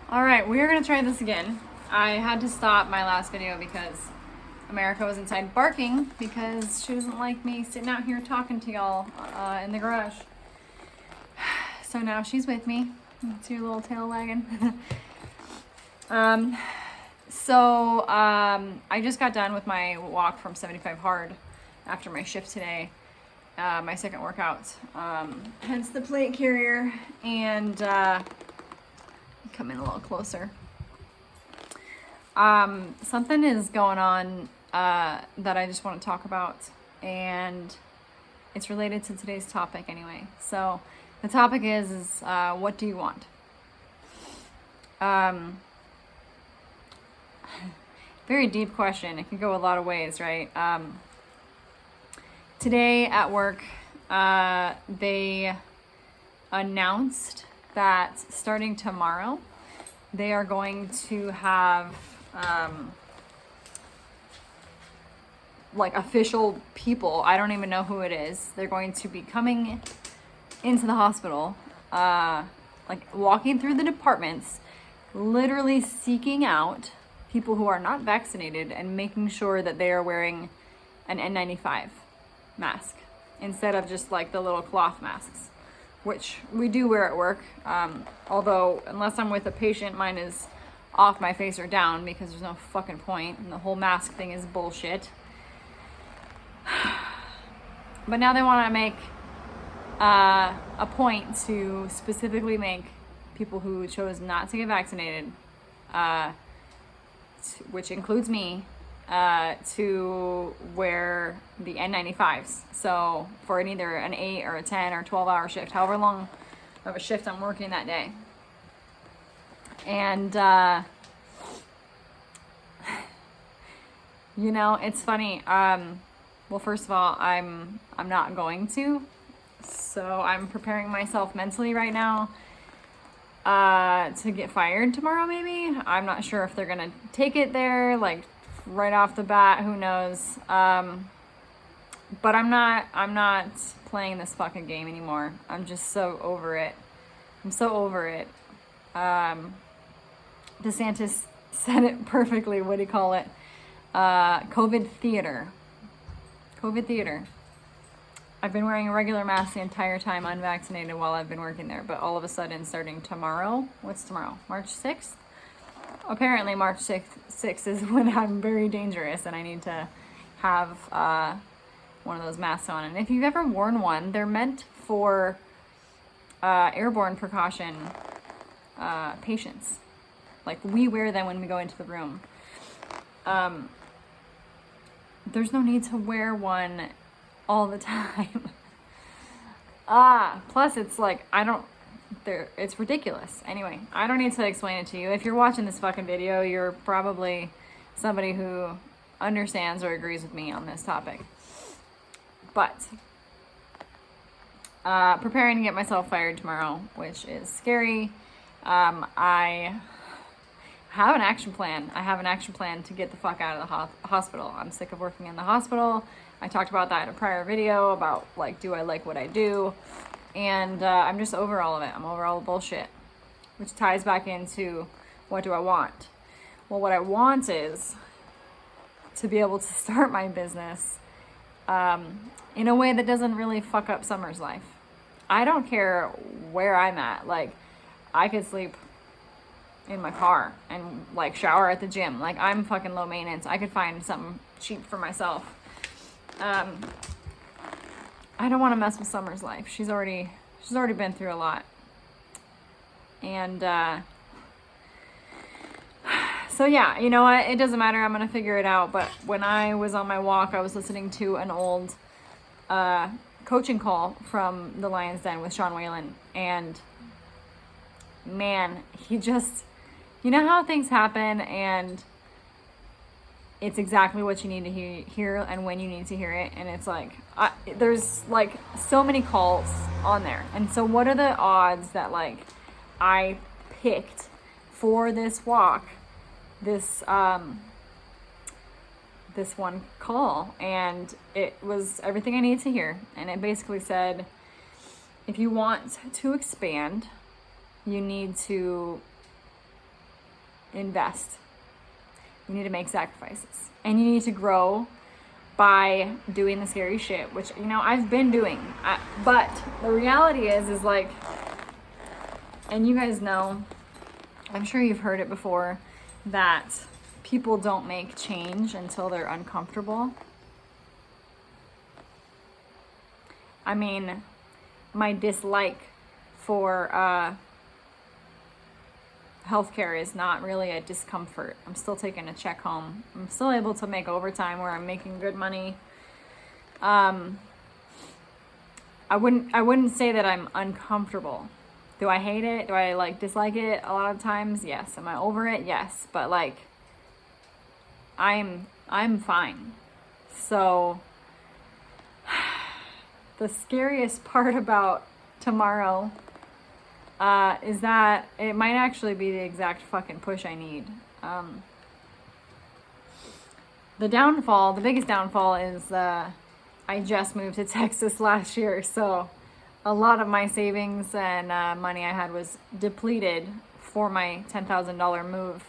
All right, we are gonna try this again. I had to stop my last video because America was inside barking because she doesn't like me sitting out here talking to y'all in the garage. So now she's with me. It's your little tail wagging. I just got done with my walk from 75 hard after my shift today, my second workout. Hence the plate carrier, and come in a little closer. Something is going on that I just want to talk about, and it's related to today's topic anyway. So the topic is what do you want? Very deep question. It can go a lot of ways, right? Today at work, they announced that starting tomorrow, they are going to have like official people. I don't even know who it is. They're going to be coming into the hospital, like walking through the departments, literally seeking out people who are not vaccinated and making sure that they are wearing an N95 mask instead of just like the little cloth masks, which we do wear at work. Although, unless I'm with a patient, mine is off my face or down because there's no fucking point. And the whole mask thing is bullshit. But now they want to make a point to specifically make people who chose not to get vaccinated, which includes me, to wear the N95s. So for either an 8 or a 10 or 12-hour shift, however long of a shift I'm working that day. And you know, it's funny. Well, first of all, I'm not going to. So I'm preparing myself mentally right now to get fired tomorrow, maybe. I'm not sure if they're gonna take it there, like right off the bat, who knows. But I'm not playing this fucking game anymore. I'm just so over it. I'm so over it. DeSantis said it perfectly. What do you call it? COVID theater. COVID theater. I've been wearing a regular mask the entire time, unvaccinated, while I've been working there. But all of a sudden, starting tomorrow, what's tomorrow? March 6th? Apparently, March 6th is when I'm very dangerous and I need to have one of those masks on. And if you've ever worn one, they're meant for airborne precaution patients. Like, we wear them when we go into the room. There's no need to wear one all the time. Plus it's like, it's ridiculous. Anyway, I don't need to explain it to you. If you're watching this fucking video, you're probably somebody who understands or agrees with me on this topic. But preparing to get myself fired tomorrow, which is scary. I have an action plan. I have an action plan to get the fuck out of the hospital. I'm sick of working in the hospital. I talked about that in a prior video about, like, do I like what I do? And I'm just over all of it. I'm over all the bullshit, which ties back into what do I want? Well, what I want is to be able to start my business in a way that doesn't really fuck up Summer's life. I don't care where I'm at. Like, I could sleep in my car and like shower at the gym. Like, I'm fucking low maintenance. I could find something cheap for myself. I don't want to mess with Summer's life. She's already been through a lot. And so yeah, you know what? It doesn't matter. I'm gonna figure it out. But when I was on my walk, I was listening to an old coaching call from the Lion's Den with Sean Whalen, and man, he just, you know how things happen and it's exactly what you need to hear and when you need to hear it. And it's like, there's like so many calls on there. And so what are the odds that like I picked for this walk, this one call, and it was everything I needed to hear. And it basically said, if you want to expand, you need to invest. You need to make sacrifices. And you need to grow by doing the scary shit, which, you know, I've been doing. But the reality is like, and you guys know, I'm sure you've heard it before, that people don't make change until they're uncomfortable. I mean, my dislike for healthcare is not really a discomfort. I'm still taking a check home. I'm still able to make overtime where I'm making good money. I wouldn't say that I'm uncomfortable. Do I hate it? Do I like dislike it a lot of times? Yes. Am I over it? Yes. But like, I'm fine. So the scariest part about tomorrow is that it might actually be the exact fucking push I need. The biggest downfall is I just moved to Texas last year, so a lot of my savings and money I had was depleted for my $10,000 move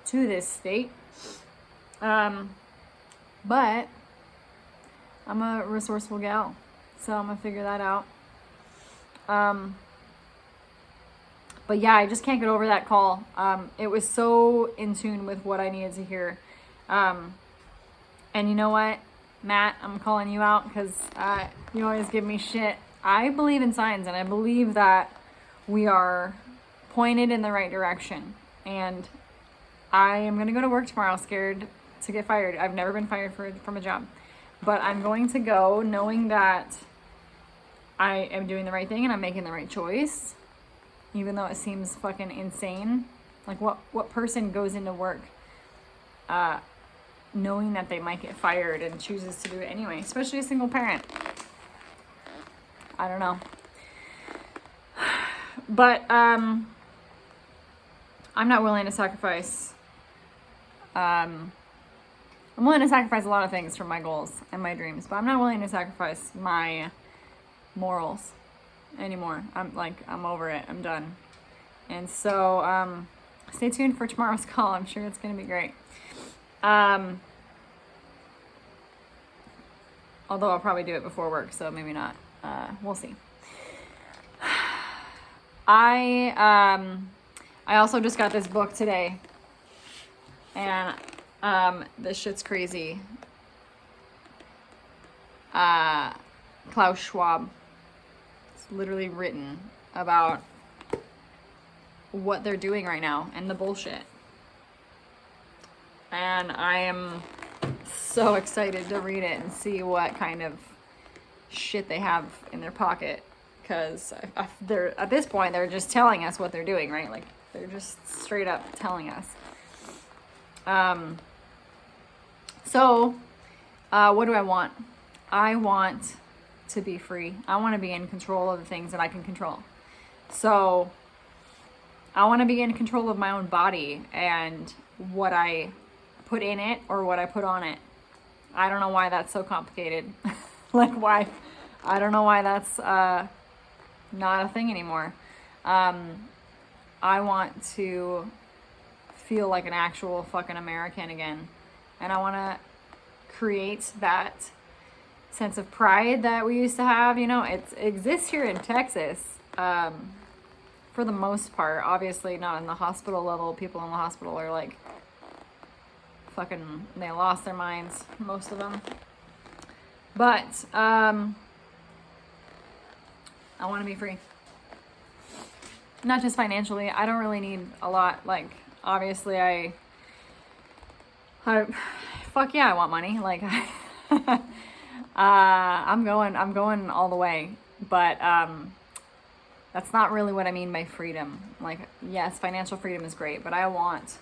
to this state. But I'm a resourceful gal, so I'm gonna figure that out. But yeah, I just can't get over that call. It was so in tune with what I needed to hear. And you know what, Matt, I'm calling you out because you always give me shit. I believe in signs, and I believe that we are pointed in the right direction. And I am going to go to work tomorrow scared to get fired. I've never been fired from a job. But I'm going to go knowing that I am doing the right thing and I'm making the right choice. Even though it seems fucking insane. Like, what person goes into work knowing that they might get fired and chooses to do it anyway? Especially a single parent. I don't know. But I'm not willing to sacrifice. I'm willing to sacrifice a lot of things for my goals and my dreams, but I'm not willing to sacrifice my morals anymore. I'm over it. I'm done. And so stay tuned for tomorrow's call. I'm sure it's going to be great. Although I'll probably do it before work, so maybe not. We'll see. I also just got this book today, and this shit's crazy. Klaus Schwab. It's literally written about what they're doing right now and the bullshit. And I am so excited to read it and see what kind of shit they have in their pocket. Because they're at this point, they're just telling us what they're doing, right? Like, they're just straight up telling us. So, what do I want? I want to be free. I want to be in control of the things that I can control. So, I want to be in control of my own body and what I put in it or what I put on it. I don't know why that's so complicated. Like, why? I don't know why that's not a thing anymore. I want to feel like an actual fucking American again. And I want to create that sense of pride that we used to have. You know, it exists here in Texas for the most part. Obviously not in the hospital level. People in the hospital are like fucking, they lost their minds, most of them. But I want to be free. Not just financially. I don't really need a lot. Like, obviously I fuck yeah, I want money. Like, I'm going all the way. But that's not really what I mean by freedom. Like, yes, financial freedom is great, but I want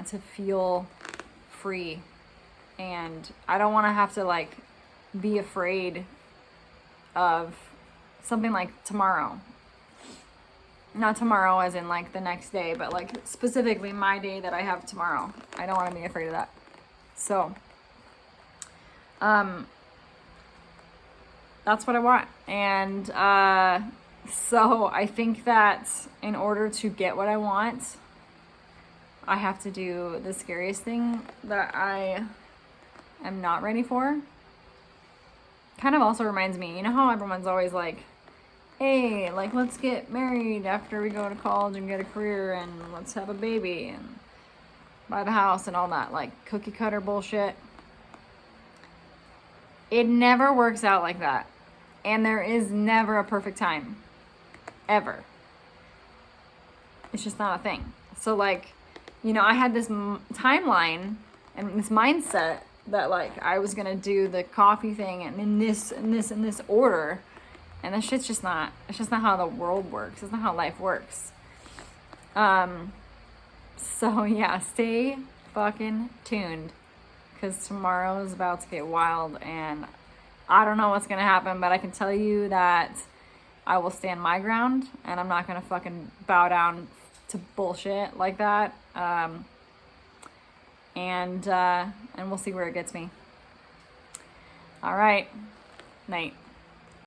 to feel free. And I don't want to have to, like, be afraid of something like tomorrow. Not tomorrow as in, like, the next day, but, like, specifically my day that I have tomorrow. I don't want to be afraid of that. So, that's what I want. And so I think that in order to get what I want, I have to do the scariest thing that I am not ready for. Kind of also reminds me, you know how everyone's always like, hey, like, let's get married after we go to college and get a career, and let's have a baby and buy the house and all that, like, cookie cutter bullshit. It never works out like that. And there is never a perfect time. Ever. It's just not a thing. So, like, you know, I had this timeline and this mindset that, like, I was gonna do the coffee thing and in this and this and this order. And that shit's just not, it's just not how the world works. It's not how life works. So yeah, stay fucking tuned, because tomorrow is about to get wild and I don't know what's gonna happen, but I can tell you that I will stand my ground and I'm not gonna fucking bow down to bullshit like that. And we'll see where it gets me. All right, night.